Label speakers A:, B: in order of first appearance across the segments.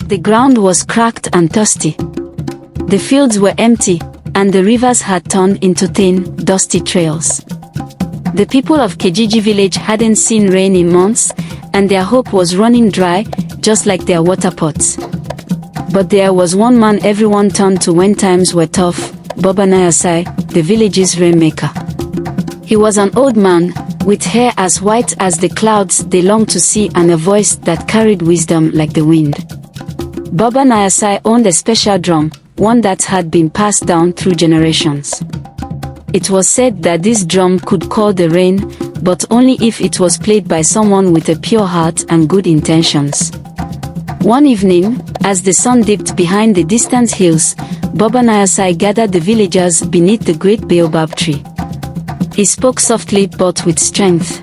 A: The ground was cracked and thirsty. The fields were empty, and the rivers had turned into thin, dusty trails. The people of Kijiji village hadn't seen rain in months, and their hope was running dry, just like their water pots. But there was one man everyone turned to when times were tough, Baba Nayasai, the village's rainmaker. He was an old man, with hair as white as the clouds they longed to see and a voice that carried wisdom like the wind. Baba Nayasai owned a special drum, one that had been passed down through generations. It was said that this drum could call the rain, but only if it was played by someone with a pure heart and good intentions. One evening, as the sun dipped behind the distant hills, Baba Nayasai gathered the villagers beneath the great baobab tree. He spoke softly but with strength.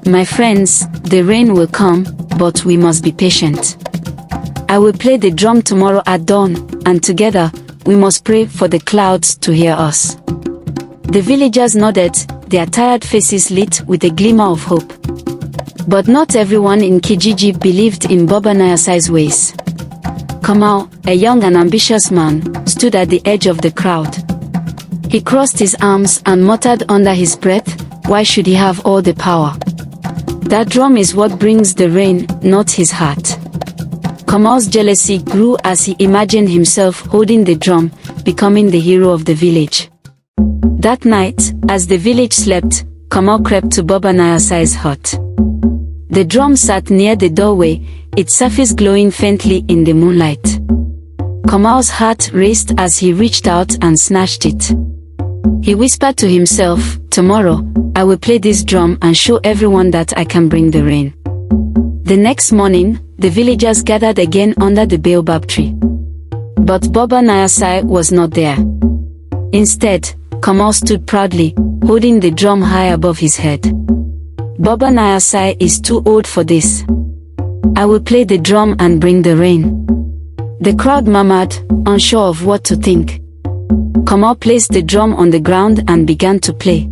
A: "My friends, the rain will come, but we must be patient. I will play the drum tomorrow at dawn, and together, we must pray for the clouds to hear us." The villagers nodded, their tired faces lit with a glimmer of hope. But not everyone in Kijiji believed in Baba Nayasai's ways. Kamau, a young and ambitious man, stood at the edge of the crowd. He crossed his arms and muttered under his breath, "Why should he have all the power? That drum is what brings the rain, not his heart." Kamau's jealousy grew as he imagined himself holding the drum, becoming the hero of the village. That night, as the village slept, Kamau crept to Baba Nayasai's hut. The drum sat near the doorway, its surface glowing faintly in the moonlight. Kamau's heart raced as he reached out and snatched it. He whispered to himself, "Tomorrow, I will play this drum and show everyone that I can bring the rain." The next morning, the villagers gathered again under the baobab tree. But Baba Nayasai was not there. Instead, Kamau stood proudly, holding the drum high above his head. "Baba Nayasai is too old for this. I will play the drum and bring the rain." The crowd murmured, unsure of what to think. Kamau placed the drum on the ground and began to play.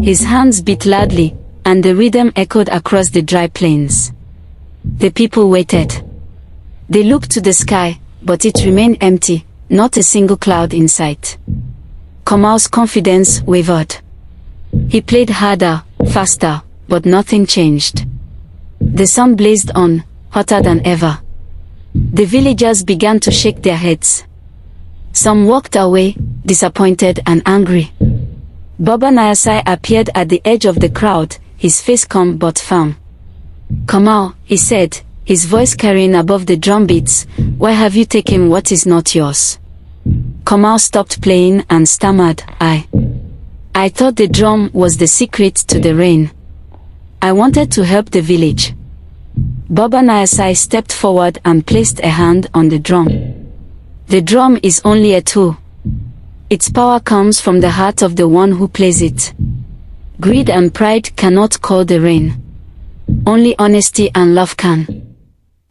A: His hands beat loudly, and the rhythm echoed across the dry plains. The people waited. They looked to the sky, but it remained empty, not a single cloud in sight. Kamau's confidence wavered. He played harder, faster, but nothing changed. The sun blazed on, hotter than ever. The villagers began to shake their heads. Some walked away, disappointed and angry. Baba Nayasai appeared at the edge of the crowd, his face calm but firm. "Kamau," he said, his voice carrying above the drum beats, "why have you taken what is not yours?" Kamau stopped playing and stammered, I thought the drum was the secret to the rain. I wanted to help the village." Baba Nayasai stepped forward and placed a hand on the drum. "The drum is only a tool. Its power comes from the heart of the one who plays it. Greed and pride cannot call the rain. Only honesty and love can."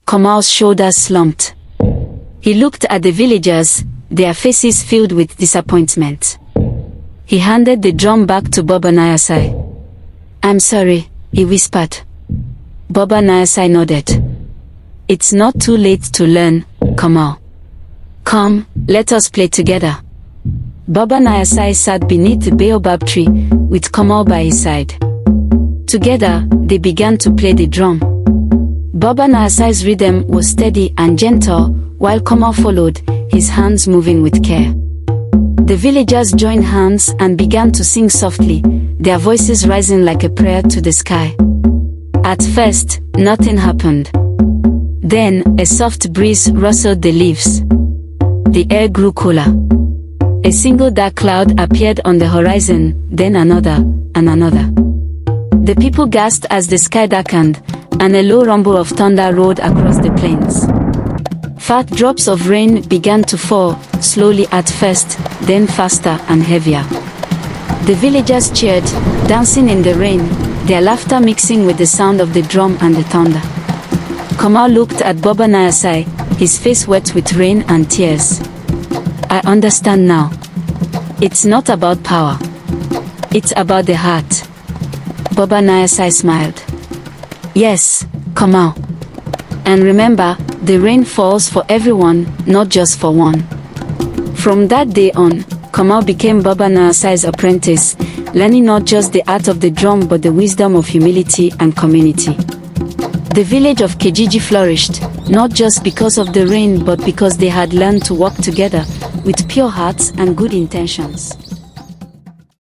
A: Kamau's shoulders slumped. He looked at the villagers, their faces filled with disappointment. He handed the drum back to Baba Nayasai. "I'm sorry," he whispered. Baba Nayasai nodded. "It's not too late to learn, Kamau. Come, let us play together." Baba Nayasai sat beneath the baobab tree, with Kamau by his side. Together, they began to play the drum. Baba Nayasai's rhythm was steady and gentle, while Kamau followed, his hands moving with care. The villagers joined hands and began to sing softly, their voices rising like a prayer to the sky. At first, nothing happened. Then, a soft breeze rustled the leaves. The air grew cooler. A single dark cloud appeared on the horizon, then another, and another. The people gasped as the sky darkened, and a low rumble of thunder rolled across the plains. Fat drops of rain began to fall, slowly at first, then faster and heavier. The villagers cheered, dancing in the rain, their laughter mixing with the sound of the drum and the thunder. Kamau looked at Baba Nayasai, his face wet with rain and tears. "I understand now. It's not about power. It's about the heart." Baba Nayasai smiled. "Yes, Kamau. And remember, the rain falls for everyone, not just for one. From that day on, Kamal became Baba Naasai's apprentice, learning not just the art of the drum but the wisdom of humility and community. The village of Kijiji flourished, not just because of the rain but because they had learned to work together, with pure hearts and good intentions.